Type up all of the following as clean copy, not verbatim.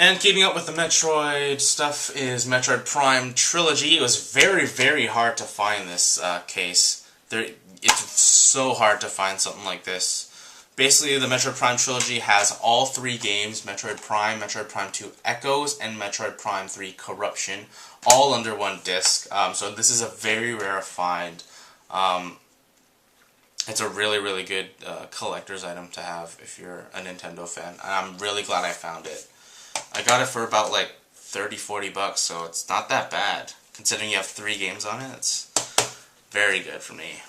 And keeping up with the Metroid stuff is Metroid Prime Trilogy. It was very, very hard to find this case. It's so hard to find something like this. Basically, the Metroid Prime Trilogy has all three games, Metroid Prime 2 Echoes, and Metroid Prime 3 Corruption, all under one disc. So this is a very rare find. It's a really, really good collector's item to have if you're a Nintendo fan. And I'm really glad I found it. I got it for about like 30-40 bucks, so it's not that bad. Considering you have three games on it, it's very good for me.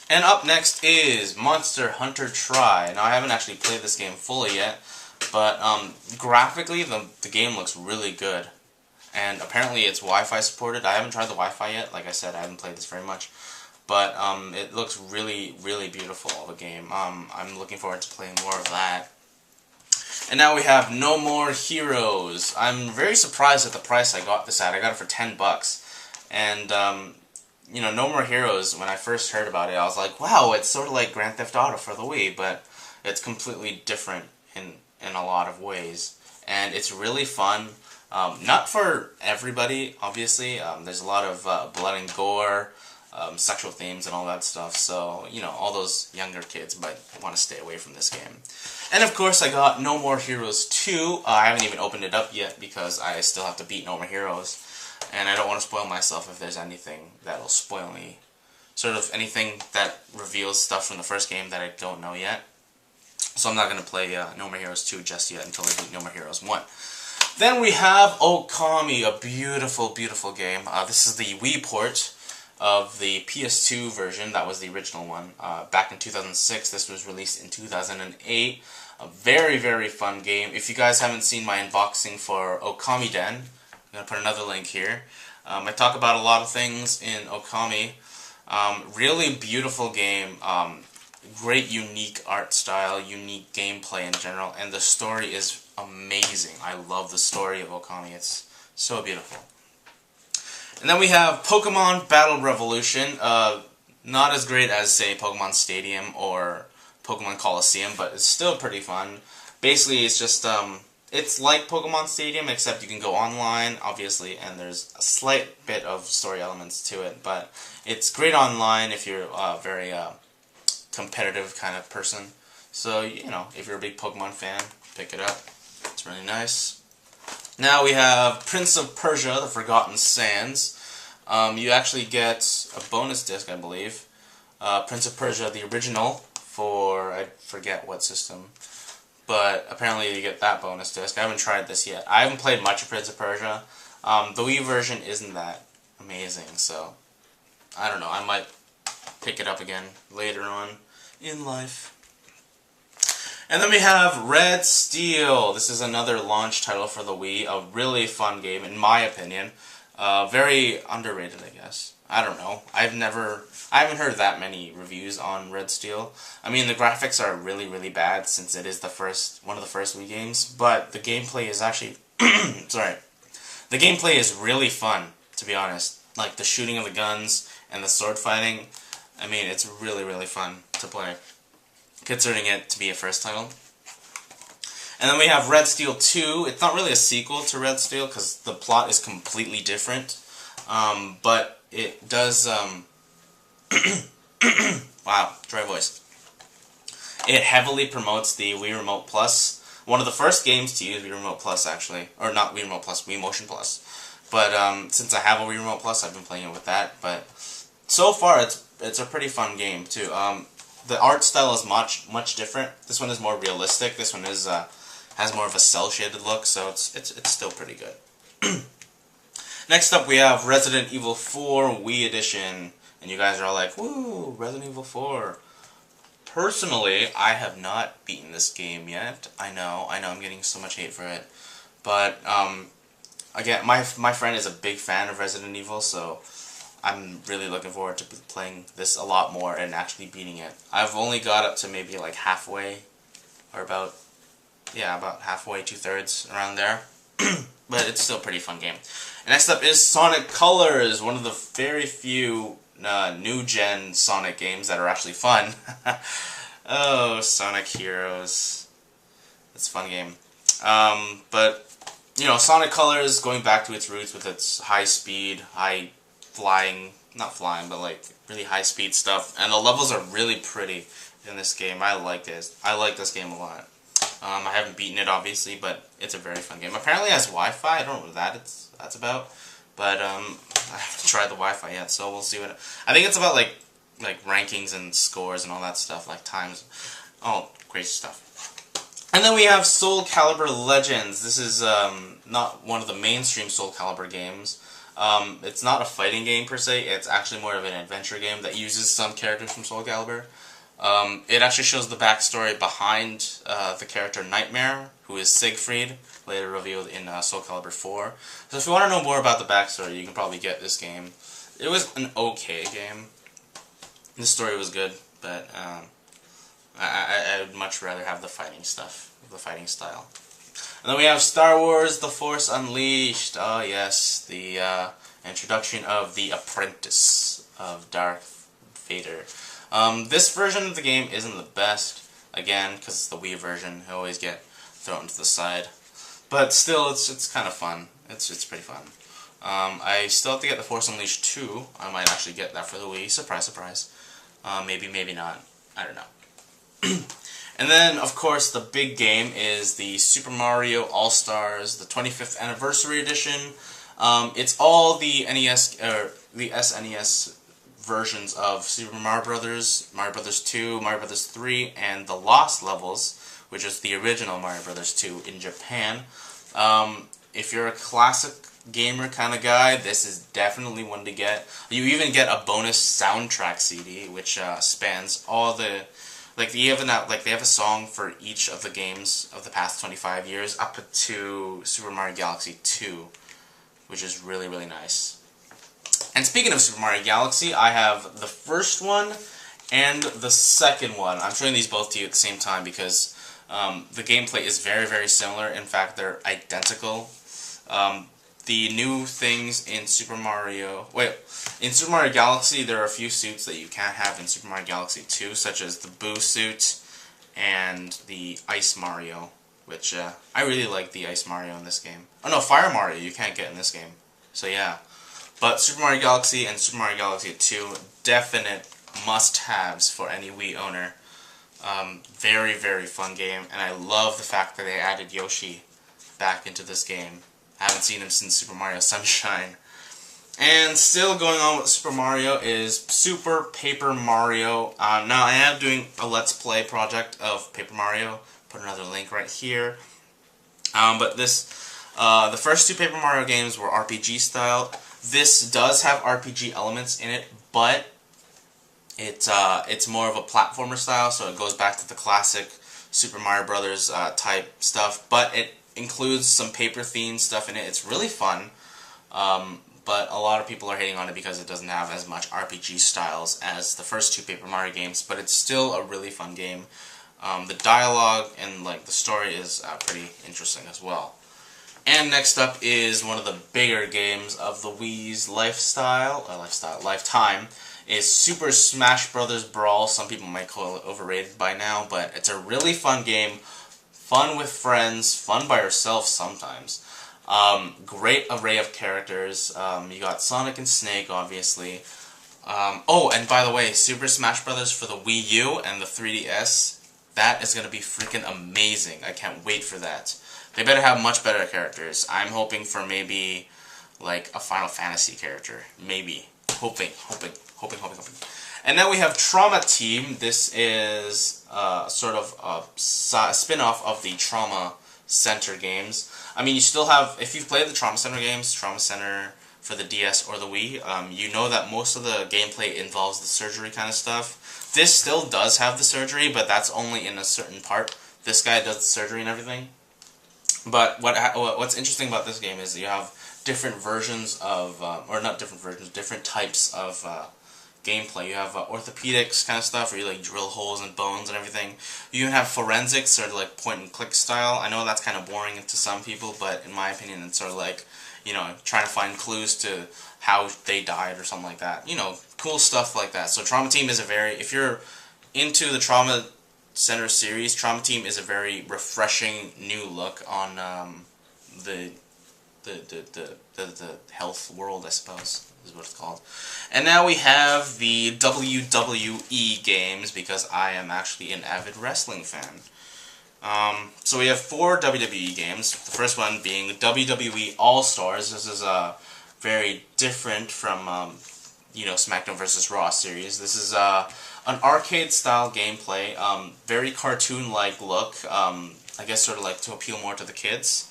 And up next is Monster Hunter Tri. Now, I haven't actually played this game fully yet, but graphically, the game looks really good. And apparently, it's Wi-Fi supported. I haven't tried the Wi-Fi yet. Like I said, I haven't played this very much. But it looks really, really beautiful of a game. I'm looking forward to playing more of that. And now we have No More Heroes. I'm very surprised at the price I got this at. I got it for 10 bucks. And, you know, No More Heroes, when I first heard about it, I was like, wow, it's sort of like Grand Theft Auto for the Wii, but it's completely different in a lot of ways. And it's really fun. Not for everybody, obviously. There's a lot of blood and gore, sexual themes and all that stuff, so, you know, all those younger kids might want to stay away from this game. And of course, I got No More Heroes 2. I haven't even opened it up yet because I still have to beat No More Heroes, and I don't want to spoil myself if there's anything that'll spoil me. Sort of anything that reveals stuff from the first game that I don't know yet. So I'm not going to play No More Heroes 2 just yet until I beat No More Heroes 1. Then we have Okami, a beautiful, beautiful game. This is the Wii port of the PS2 version. That was the original one. Back in 2006, this was released in 2008. A very, very fun game. If you guys haven't seen my unboxing for Okami Den, I'm going to put another link here. I talk about a lot of things in Okami. Really beautiful game. Great unique art style, unique gameplay in general, and the story is amazing. I love the story of Okami. It's so beautiful. And then we have Pokemon Battle Revolution. Not as great as, say, Pokemon Stadium or Pokemon Coliseum, but it's still pretty fun. Basically, it's just, it's like Pokemon Stadium, except you can go online, obviously, and there's a slight bit of story elements to it, but it's great online if you're a very competitive kind of person. So, you know, if you're a big Pokemon fan, pick it up. It's really nice. Now we have Prince of Persia, The Forgotten Sands. You actually get a bonus disc, I believe. Prince of Persia, the original, for, I forget what system. But apparently you get that bonus disc. I haven't tried this yet. I haven't played much of Prince of Persia. The Wii version isn't that amazing, so I don't know. I might pick it up again later on in life. And then we have Red Steel. This is another launch title for the Wii. A really fun game, in my opinion. Very underrated, I guess. I don't know. I haven't heard that many reviews on Red Steel. I mean, the graphics are really, really bad since it is one of the first Wii games. But the gameplay is actually, sorry, the gameplay is really fun, to be honest. Like the shooting of the guns and the sword fighting. I mean, it's really, really fun to play, considering it to be a first title. And then we have Red Steel 2. It's not really a sequel to Red Steel because the plot is completely different. But it does, wow, dry voice. It heavily promotes the Wii Remote Plus. One of the first games to use Wii Remote Plus, actually. Or not Wii Remote Plus, Wii Motion Plus. But since I have a Wii Remote Plus, I've been playing it with that. But so far, it's a pretty fun game, too. The art style is much different. This one is more realistic. This one is has more of a cel-shaded look, so it's still pretty good. Next up, we have Resident Evil 4 Wii Edition, and you guys are all like, "Woo, Resident Evil 4." Personally, I have not beaten this game yet. I know, I'm getting so much hate for it, but again, my friend is a big fan of Resident Evil, so I'm really looking forward to playing this a lot more and actually beating it. I've only got up to maybe like halfway, or about halfway, 2/3, around there. But it's still a pretty fun game. And next up is Sonic Colors, one of the very few new-gen Sonic games that are actually fun. Oh, Sonic Heroes. It's a fun game. But you know, Sonic Colors going back to its roots with its high speed, high flying, not flying, but like really high speed stuff. And the levels are really pretty in this game. I like this. I like this game a lot. I haven't beaten it obviously, but it's a very fun game. Apparently it has Wi-Fi. I don't know what that's about, but I haven't tried the Wi-Fi yet, so we'll see what. I think it's about like rankings and scores and all that stuff, like times. Oh, great stuff. And then we have Soul Calibur Legends. This is not one of the mainstream Soul Calibur games. It's not a fighting game per se. It's actually more of an adventure game that uses some characters from Soul Calibur. It actually shows the backstory behind the character Nightmare, who is Siegfried, later revealed in Soul Calibur 4. So if you want to know more about the backstory, you can probably get this game. It was an okay game. The story was good, but I would much rather have the fighting stuff, the fighting style. And then we have Star Wars The Force Unleashed. Oh yes, the introduction of the apprentice of Darth Vader. This version of the game isn't the best, again, because it's the Wii version. I always get thrown to the side. But still, it's kind of fun. It's pretty fun. I still have to get The Force Unleashed 2. I might actually get that for the Wii. Surprise, surprise. Maybe, maybe not. I don't know. And then, of course, the big game is the Super Mario All-Stars, the 25th Anniversary Edition. It's all the NES, or the SNES versions of Super Mario Bros., Mario Bros. 2, Mario Bros. 3, and the Lost Levels, which is the original Mario Bros. 2 in Japan. If you're a classic gamer kind of guy, this is definitely one to get. You even get a bonus soundtrack CD, which spans all the, like they have a song for each of the games of the past 25 years up to Super Mario Galaxy 2, which is really, really nice. And speaking of Super Mario Galaxy, I have the first one and the second one. I'm showing these both to you at the same time because the gameplay is very, very similar. In fact, they're identical. The new things in Super Mario Galaxy, there are a few suits that you can't have in Super Mario Galaxy 2, such as the Boo suit and the Ice Mario, which I really like the Ice Mario in this game. Oh no, Fire Mario you can't get in this game. So yeah. But Super Mario Galaxy and Super Mario Galaxy 2, definite must-haves for any Wii owner. Very, very fun game, and I love the fact that they added Yoshi back into this game. I haven't seen him since Super Mario Sunshine. And still going on with Super Mario is Super Paper Mario. Now I am doing a Let's Play project of Paper Mario. Put another link right here. But the first two Paper Mario games were RPG style. This does have RPG elements in it, but it's more of a platformer style, so it goes back to the classic Super Mario Brothers type stuff, but it includes some paper-themed stuff in it. It's really fun, but a lot of people are hating on it because it doesn't have as much RPG styles as the first two Paper Mario games, but it's still a really fun game. The dialogue and like the story is pretty interesting as well. And next up is one of the bigger games of the Wii's lifetime, is Super Smash Bros. Brawl. Some people might call it overrated by now, but it's a really fun game. Fun with friends, fun by yourself sometimes. Great array of characters. You got Sonic and Snake, obviously. Oh, and by the way, Super Smash Bros. For the Wii U and the 3DS, that is going to be freaking amazing. I can't wait for that. They better have much better characters. I'm hoping for maybe like a Final Fantasy character. Maybe. Hoping. And then we have Trauma Team. This is sort of a spin-off of the Trauma Center games. I mean, you still have, if you've played the Trauma Center games, Trauma Center for the DS or the Wii, you know that most of the gameplay involves the surgery kind of stuff. This still does have the surgery, but that's only in a certain part. This guy does the surgery and everything. But what's interesting about this game is you have different versions of, or not different versions, different types of gameplay. You have orthopedics kind of stuff where you like drill holes in bones and everything. You even have forensics, or like point and click style. I know that's kind of boring to some people, but in my opinion it's sort of like, you know, trying to find clues to how they died or something like that. You know, cool stuff like that. So Trauma Team is a very, if you're into the Trauma Center series, Trauma Team is a very refreshing new look on the the health world, I suppose, is what it's called. And now we have the WWE games, because I am actually an avid wrestling fan. So we have 4 WWE games. The first one being WWE All-Stars. This is very different from SmackDown vs. Raw series. This is an arcade-style gameplay, very cartoon-like look. I guess sort of like to appeal more to the kids.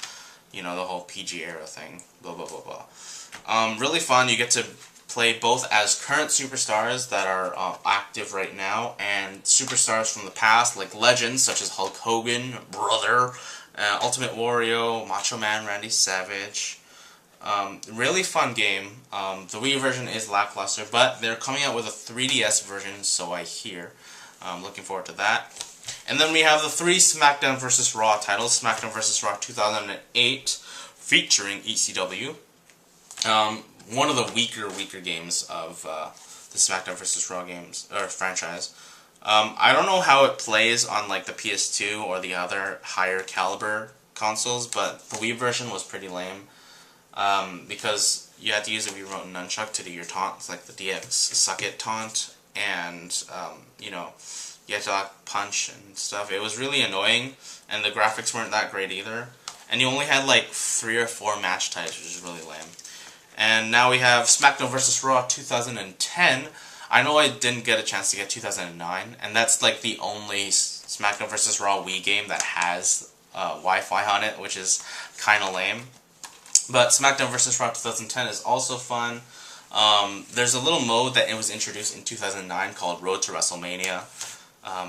The whole PG era thing. Blah blah blah blah. Really fun. You get to play both as current superstars that are active right now, and superstars from the past, like legends such as Hulk Hogan, Brother, Ultimate Warrior, Macho Man Randy Savage. Really fun game. The Wii version is lackluster, but they're coming out with a 3DS version, so I hear. Looking forward to that. And then we have the 3 SmackDown vs. Raw titles. SmackDown vs. Raw 2008, featuring ECW. One of the weaker games of the SmackDown vs. Raw games, or franchise. I don't know how it plays on like the PS2 or the other higher caliber consoles, but the Wii version was pretty lame. Because you had to use a Wii Remote and Nunchuck to do your taunts, like the DX Suck It taunt, and, you had to like, punch and stuff. It was really annoying, and the graphics weren't that great either. And you only had like 3 or 4 match types, which is really lame. And now we have SmackDown vs. Raw 2010. I know I didn't get a chance to get 2009, and that's like the only SmackDown vs. Raw Wii game that has Wi-Fi on it, which is kind of lame. But SmackDown vs. Raw 2010 is also fun. There's a little mode that it was introduced in 2009 called Road to WrestleMania.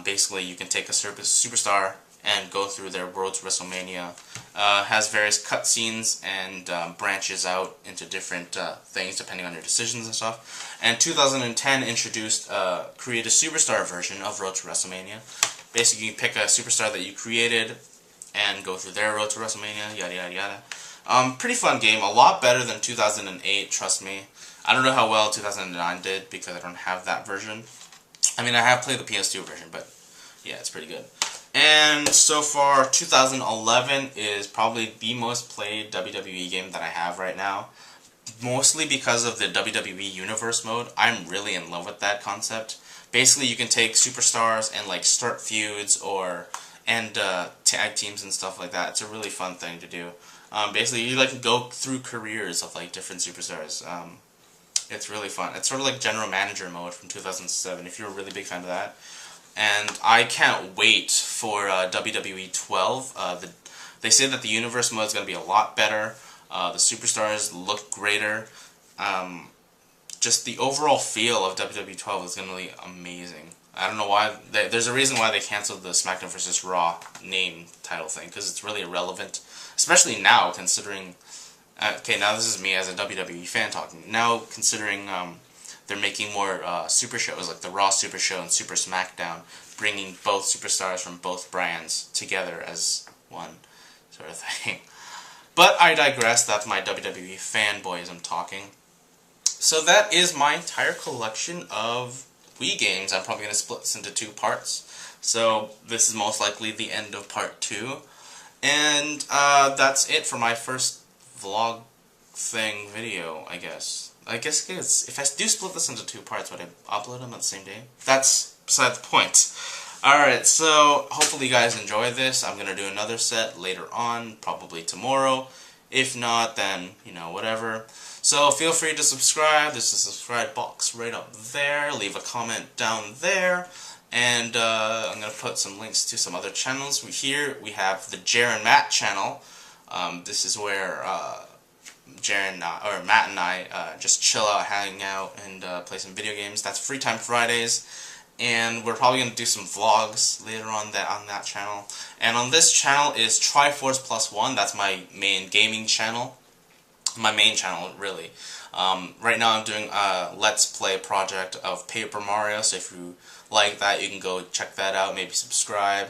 Basically, you can take a superstar and go through their Road to WrestleMania. Has various cutscenes and branches out into different things depending on your decisions and stuff. And 2010 introduced Create a Superstar version of Road to WrestleMania. Basically, you pick a superstar that you created and go through their Road to WrestleMania, yada yada yada. Pretty fun game, a lot better than 2008, trust me. I don't know how well 2009 did because I don't have that version. I mean, I have played the PS2 version, but yeah, it's pretty good. And so far, 2011 is probably the most played WWE game that I have right now. Mostly because of the WWE Universe mode. I'm really in love with that concept. Basically, you can take superstars and like start feuds and tag teams and stuff like that. It's a really fun thing to do. Basically, you like go through careers of like different superstars. It's really fun. It's sort of like General Manager mode from 2007, if you're a really big fan of that. And I can't wait for WWE 12. They say that the Universe mode is going to be a lot better. The superstars look greater. Just the overall feel of WWE 12 is going to be amazing. I don't know why. There's a reason why they canceled the SmackDown vs. Raw name title thing, because it's really irrelevant. Especially now, considering... okay, now this is me as a WWE fan talking. Now, considering they're making more super shows, like the Raw Super Show and Super SmackDown, bringing both superstars from both brands together as one sort of thing. But I digress, that's my WWE fanboyism talking. So that is my entire collection of Wii games. I'm probably going to split this into 2 parts. So this is most likely the end of part 2. And that's it for my first vlog thing video, I guess. I guess if I do split this into 2 parts, would I upload them on the same day? That's beside the point. Alright, so hopefully you guys enjoy this. I'm going to do another set later on, probably tomorrow. If not, then, whatever. So feel free to subscribe. There's a subscribe box right up there. Leave a comment down there. And I'm going to put some links to some other channels. Here we have the Jer and Matt channel. This is where Matt and I just chill out, hang out, and play some video games. That's Free Time Fridays, and we're probably going to do some vlogs later on that channel. And on this channel is Triforce Plus One. That's my main gaming channel. My main channel, really. Right now I'm doing a Let's Play project of Paper Mario, so if you like that, you can go check that out, maybe subscribe.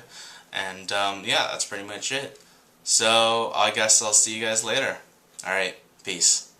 And yeah, that's pretty much it. So I guess I'll see you guys later. Alright, peace.